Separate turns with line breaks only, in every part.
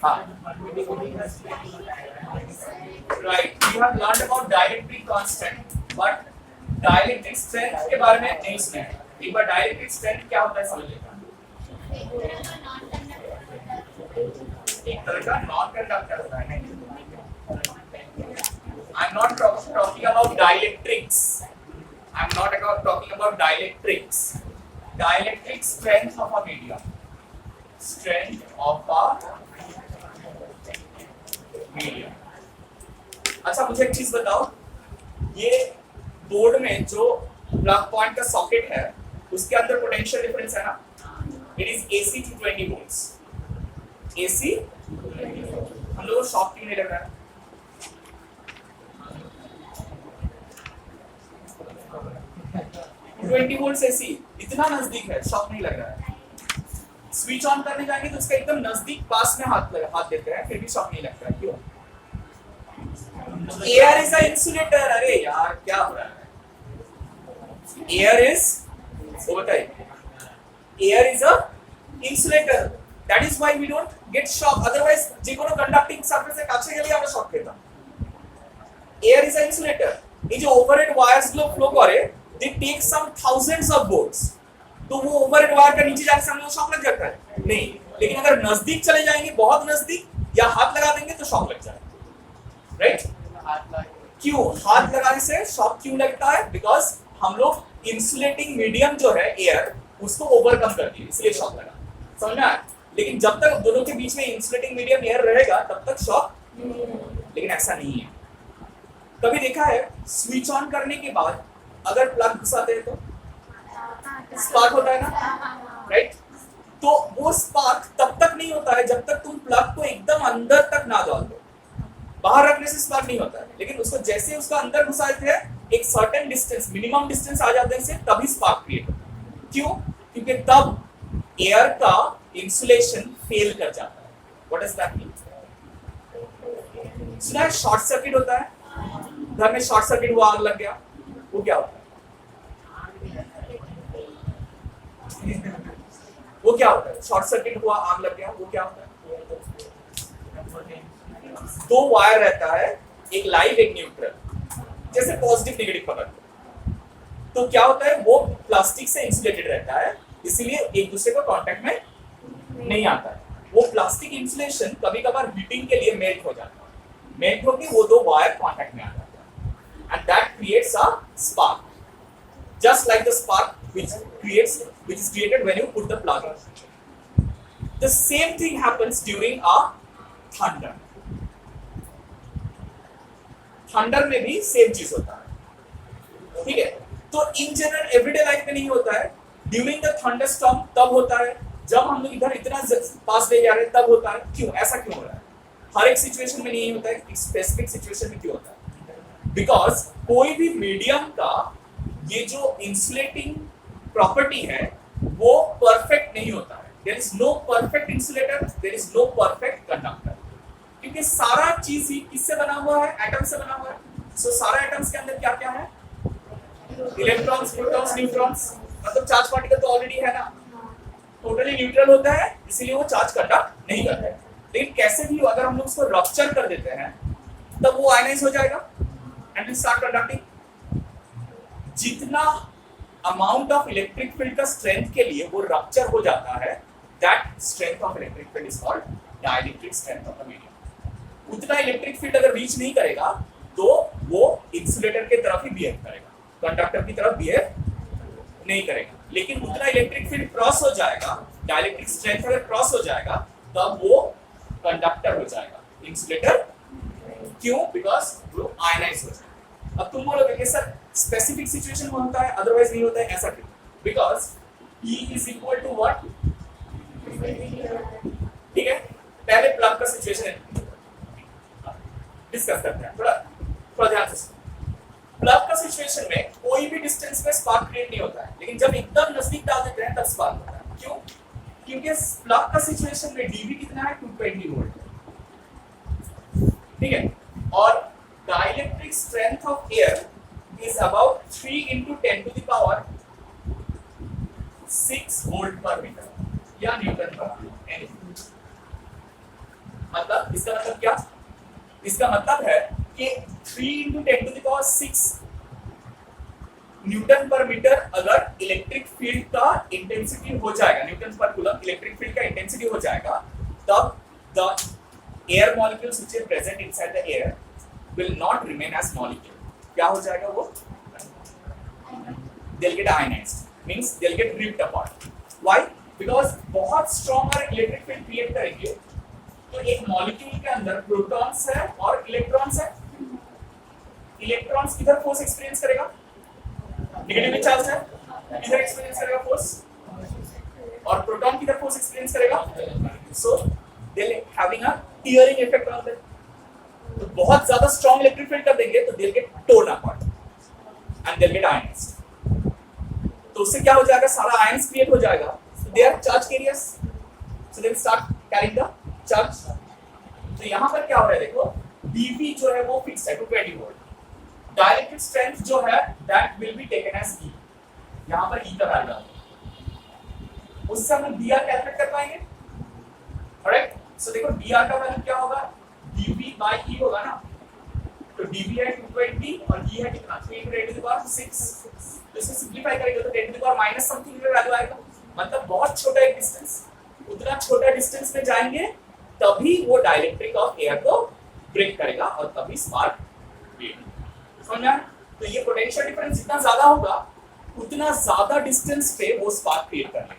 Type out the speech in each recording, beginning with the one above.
हाँ, right, we have learned about dielectric constant, but dielectric strength के बारे में नहीं सुना है। एक बार डाइलेक्ट्रिक स्ट्रेंथ क्या होता है समझ लेते हैं। एक तरह का नॉन कंडक्टर होता है। I am not talking about dielectrics, I am not talking about dielectrics. Dielectric strength of a medium, strength of a medium. अच्छा मुझे एक चीज बताओ, ये बोर्ड में जो प्लग पॉइंट का सॉकेट है उसके अंदर पोटेंशियल डिफरेंस है ना, it is AC to 20 volts. AC हम लोगों को शॉक क्यों नहीं लग रहा है? ट्वेंटी वोल्ट्स AC इतना नजदीक है, शॉक नहीं लग रहा है। स्विच ऑन करने जाएंगे तो उसका एकदम नजदीक पास में हाथ देते हैं, फिर भी शॉक नहीं लगता है, क्यों? Air is a insulator. अरे यार क्या हो रहा है? एयर इज, वो बताइए, air is a insulator, that is why we don't get shock. Otherwise যে কোনো কন্ডাক্টিং সারফেসে কাছে গেলে আমরা শক পেতাম। Air is a insulator. এই যে ওভারহেড ওয়্যারস গুলো ফ্লো করে, they take some thousands of volts, तो वो ओवरहेड वायर का नीचे जाने से हम लोग को शॉक लग जाता है? नहीं, लेकिन अगर नजदीक चले जाएंगे, बहुत नजदीक, या हाथ लगा देंगे तो शॉक लग जाएगा, राइट? क्यों हाथ लगाने से शॉक क्यों लगता है? बिकॉज हम लोग इंसुलेटिंग मीडियम जो है एयर, उसको ओवरकम कर दिए, इसलिए शॉक लगा। समझ में आया? लेकिन जब तक दोनों के बीच में इंसुलेटिंग मीडियम एयर रहेगा तब तक शॉक, लेकिन ऐसा नहीं है। कभी देखा है स्विच ऑन करने के बाद अगर प्लग घुसाते हैं तो स्पार्क होता है ना, राइट? तो वो स्पार्क तब तक नहीं होता है जब तक तुम प्लग को एकदम अंदर तक ना डाल दो। बाहर रखने से स्पार्क नहीं होता है, लेकिन उसको जैसे उसका अंदर घुसाते हैं, एक सर्टेन डिस्टेंस, मिनिमम डिस्टेंस आ जाने से तभी स्पार्क क्रिएट होता है। क्यों? क्योंकि तब एयर का इंसुलेशन फेल कर जाता है। What does that mean? सुना है शॉर्ट सर्किट होता है, घर में शॉर्ट सर्किट हुआ, आग लग गया, वो क्या होता है? वो क्या होता है? शॉर्ट सर्किट हुआ, आग लग गया, वो क्या होता है? दो वायर रहता है, एक लाइव एक न्यूट्रल, जैसे पॉजिटिव नेगेटिव पकड़ लो, तो क्या होता है? वो प्लास्टिक से इंसुलेटेड रहता है, इसीलिए एक दूसरे को कांटेक्ट में नहीं आता है। वो प्लास्टिक इंसुलेशन कभी कभार हीटिंग के लिए मेल्ट हो जाता है, मेल्ट होकर वो दो वायर कांटेक्ट में आ जाता है, and that creates a spark, just like the spark which is created when you put the plug in. The same thing happens during a thunder. Thunder में भी सेम चीज होता है, ठीक है? तो इन जनरल एवरीडे लाइफ में नहीं होता है, ड्यूरिंग द थंडरस्टॉर्म तब होता है, जब हम लोग इधर इतना पास ले जा रहे हैं तब होता है। क्यों ऐसा क्यों हो रहा है? हर एक सिचुएशन में नहीं होता है, एक स्पेसिफिक सिचुएशन में क्यों होता है? बिकॉज कोई भी मीडियम का ये जो इंसुलेटिंग प्रॉपर्टी है वो परफेक्ट नहीं होता है। There is no perfect insulator, there is no perfect conductor, क्योंकि सारा चीज ही किससे बना हुआ है? एटम से बना हुआ है। सो सारा एटम्स के अंदर क्या क्या है? इलेक्ट्रॉन्स, प्रोटॉन्स, न्यूट्रॉन्स, मतलब चार्ज पार्टिकल तो ऑलरेडी है ना, टोटली न्यूट्रल होता है, इसीलिए वो चार्ज कंडक्ट नहीं करता है। लेकिन कैसे भी अगर हम लोग उसको रप्चर कर देते हैं तब वो आयनाइज हो जाएगा एंड विल स्टार्ट कंडक्टिंग। जितना अमाउंट ऑफ इलेक्ट्रिक फील्ड का स्ट्रेंथ के लिए वो रप्चर हो जाता है, that strength of electric field is called dielectric strength of the medium. उतना इलेक्ट्रिक फील्ड अगर रीच नहीं करेगा तो वो इंसुलेटर की तरफ ही बिहेव करेगा, कंडक्टर की तरफ बिहेव नहीं करेगा। लेकिन उतना इलेक्ट्रिक फील्ड क्रॉस हो जाएगा, डाइलेक्ट्रिक स्ट्रेंथ अगर क्रॉस हो जाएगा तब वो कंडक्टर हो जाएगा, इंसुलेटर। क्यों? बिकॉज वो आयनाइज हो जाएगा। अब तुम बोलोगे कि सर स्पेसिफिक सिचुएशन में होता है, अदरवाइज नहीं होता है, ऐसा क्यों? Because E is equal to what? ठीक है, पहले प्लग का सिचुएशन डिस्कस करते हैं, थोड़ा ध्यान से। प्लग का सिचुएशन में कोई भी डिस्टेंस में स्पार्क क्रिएट नहीं होता है, लेकिन जब एकदम नजदीक डाल देते हैं तब स्पार्क होता है। क्यों? क्योंकि प्लग का सिचुएशन में डीवी कितना है? 220 वोल्ट, ठीक है? और dielectric strength of air is about 3 into 10 to the power 6 volt per meter या न्यूटन पर anything। इसका मतलब क्या? इसका मतलब है कि 3 × 10⁶ न्यूटन पर मीटर अगर इलेक्ट्रिक फील्ड का इंटेंसिटी हो जाएगा, न्यूटन पर कूलम इलेक्ट्रिक फील्ड का इंटेंसिटी हो जाएगा, तब the air molecules which are present inside the air will not remain as molecule. क्या हो जाएगा वो? they'll get ionized, means they'll get ripped apart. Why? Because बहुत स्ट्रॉन्ग इलेक्ट्रिक फील्ड क्रिएट करेंगे. तो एक मॉलिक्यूल के अंदर प्रोटॉन्स है और इलेक्ट्रॉन्स है. इलेक्ट्रॉन्स किधर फोर्स एक्सपीरियंस करेगा? नेगेटिव चार्ज है, किधर एक्सपीरियंस करेगा फोर्स? और प्रोटॉन किधर फोर्स एक्सपीरियंस करेगा? So they having a tearing effect on that. तो बहुत ज्यादा स्ट्रॉन्ग इलेक्ट्रिक फील्ड कर देंगे तो they will get torn apart and they will get ionized. तो उससे क्या हो जाएगा? सारा आयंस क्रिएट हो जाएगा. They are charge carriers, so they start carrying the charge. तो यहां पर क्या हो रहा है देखो, dV जो है वो फिक्स है 220 वोल्ट. डाइलेक्ट्रिक स्ट्रेंथ जो है that will be taken as E. यहां पर E तक आएगा. उससे हम dr कैलकुलेट कर पाएंगे. ऑलराइट, सो देखो dr का वैल्यू क्या होगा? dV/E होगा ना. तो dV है 220 और E है कितना? 3 × 10⁶. तो इसे सिंपलीफाई करेंगे तो 10⁻⁻ समथिंग का वैल्यू आएगा. मतलब बहुत छोटा एक डिस्टेंस, उतना छोटा डिस्टेंस में जाएंगे तभी वो डाइलेक्ट्रिक ऑफ एयर को ब्रेक करेगा और तभी स्पार्क क्रिएट. समझा? तो ये पोटेंशियल डिफरेंस जितना ज्यादा होगा उतना ज्यादा डिस्टेंस पे वो स्पार्क क्रिएट करेगा.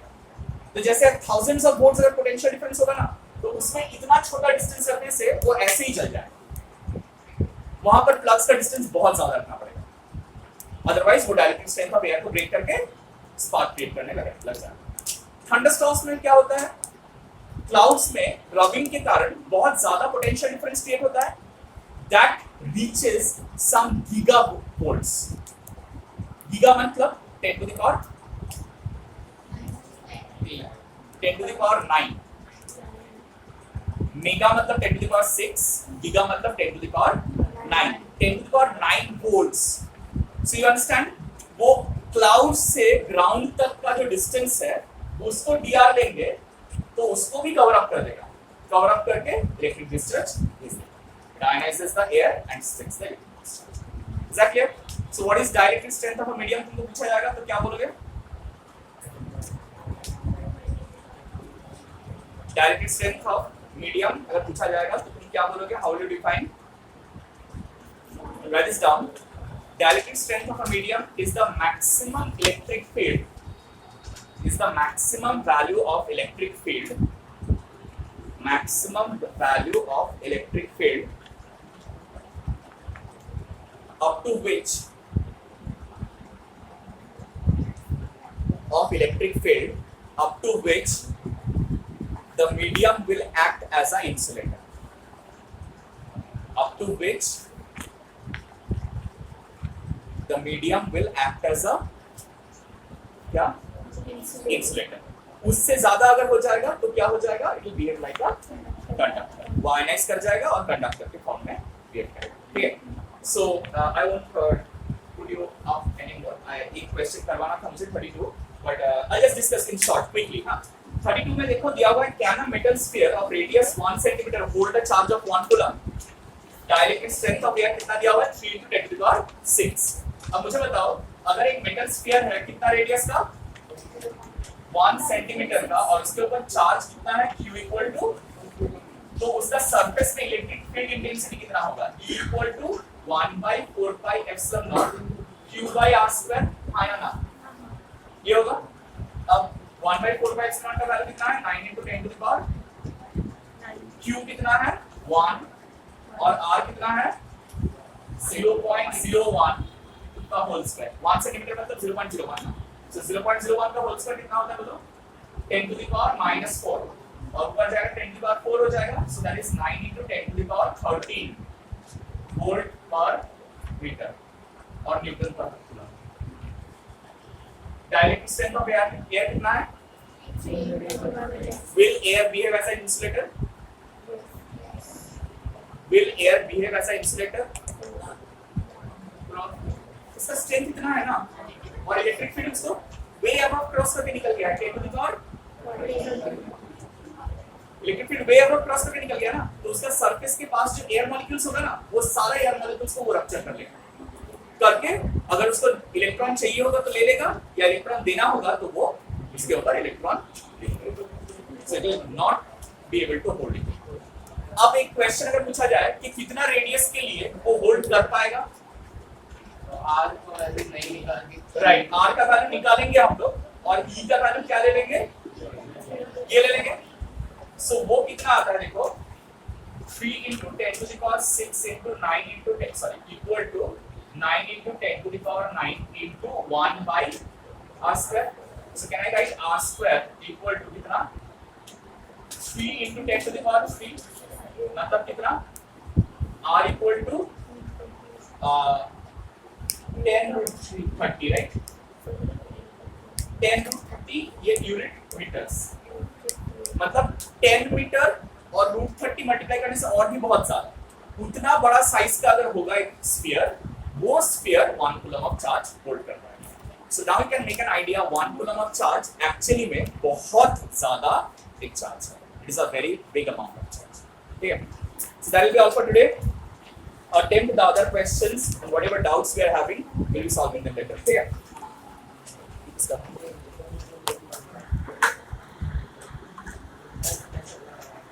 तो जैसे थाउजेंड्स ऑफ वोल्ट्स अगर पोटेंशियल डिफरेंस होगा ना, तो उसमें इतना छोटा डिस्टेंस रखने से वो ऐसे ही जल जाएगा. वहां पर फ्लक्स का डिस्टेंस बहुत ज्यादा रखना पड़ेगा, अदरवाइज वो डाइलेक्ट्रिक स्ट्रेंथ ऑफ एयर को ब्रेक करके स्पार्क क्रिएट करने लग जाएगा. थंडरस्टॉर्म्स में क्या होता है? क्लाउड्स में रबिंग के कारण बहुत ज्यादा पोटेंशियल डिफरेंस क्रिएट होता है. That reaches some giga volts. Giga मतलब 10⁻9. मेगा मतलब 10⁶, गीगा मतलब 10⁹. 10⁹ वोल्ट्स. So you understand? वो क्लाउड से ग्राउंड तक का जो डिस्टेंस है उसको dr लेंगे तो उसको भी कवर अप कर देगा. कवर अप करके electric discharge ionizes the air and sends the electric discharge. Is that clear? So what is dielectric strength of a medium? तुमको पूछा जाएगा तो क्या बोलोगे? Dielectric strength of medium अगर पूछा जाएगा तो तुम क्या बोलोगे? How will you define? Write this down. Dielectric strength of a medium is the maximum electric field. Is the maximum value of electric field. Maximum value of electric field up to which the medium will act as an insulator. Up to which the medium will act as a क्या? Insulator. उससे ज्यादा अगर हो जाएगा तो क्या हो जाएगा? It will behave like a conductor. वो आयनाइज कर जाएगा और कंडक्टर के फॉर्म में बिहेव करेगा. ठीक है. So I won't put you up any more. एक क्वेश्चन करवाना था मुझे 32, but I just discuss in short quickly. हां, 32 में देखो दिया हुआ है can a metal sphere of radius 1 centimetre hold a charge of 1 coulomb. Dielectric strength of air कितना दिया हुआ है? 3 × 10⁶. अब मुझे बताओ, अगर एक मेटल स्फीयर है कितना रेडियस का? 1 सेंटीमीटर का, और उसके ऊपर चार्ज कितना है? Q इक्वल टू, तो उसका सरफेस में इलेक्ट्रिक फील्ड इंटेंसिटी कितना होगा? E equal to 1/4πε0 Q/r². हाँ या ना? ये होगा. अब 1/4πε0 का वैल्यू कितना है? 9 × 10⁻. Q कितना है? 1 और R कितना है? 0.01 का होल स्क्वायर. 1 सेंटीमीटर मतलब 0.01 ना. So 0.01 का होल स्क्वायर कितना होता है बोलो? 10⁻⁻4 और ऊपर जाएगा 10⁻4 हो जाएगा. So that is 9 × 10⁻13 वोल्ट पर मीटर और न्यूटन पर coulomb. Dielectric strength of air कितना है? Will air behave as an insulator? Will air behave as an insulator? इसका स्ट्रेंथ कितना है ना, और इलेक्ट्रिक फील्ड उसको वे अबव क्रॉस करके निकल गया. 10⁻ इलेक्ट्रिक फील्ड वे और क्रॉस करके निकल गया ना, तो उसका सरफेस के पास जो एयर मॉलिक्यूल्स होगा ना, वो सारा एयर मॉलिक्यूल्स को वो रप्चर कर लेगा, करके अगर उसको इलेक्ट्रॉन चाहिए होगा तो ले लेगा, या इलेक्ट्रॉन देना होगा तो वो इसके ऊपर electron so it will not be able to hold it. अब एक क्वेश्चन अगर पूछा जाए कि कितना रेडियस के लिए वो होल्ड कर पाएगा,
तो आर को वैल्यू नहीं निकालेंगे,
राइट, आर का वैल्यू निकालेंगे हम लोग, और ई का वैल्यू क्या ले लेंगे, ये ले लेंगे। सो वो कितना आता है देखो, 3 into 10 to the power 6 into 9 into 10 sorry equal to 9 into 10 to the power 9 into 1 by r square. So can I write r square equal to कितना, 3 into 10 to the power 3, मतलब कितना, r equal to 10 root 30, right, 10 root 30 ये unit metres, मतलब 10 metre और root 30 multiply करने से और भी बहुत ज्यादा, उतना बड़ा साइज का अगर होगा एक स्फीयर, वो sphere 1 coulomb of charge hold कर रहा है। So now you can make an idea 1 coulomb of charge actually में बहुत ज्यादा एक चार्ज है, it is a very big amount of charge. ठीक है, so that will be all for today. Attempt the other questions and whatever doubts we are having, we'll be solving them later. ठीक है।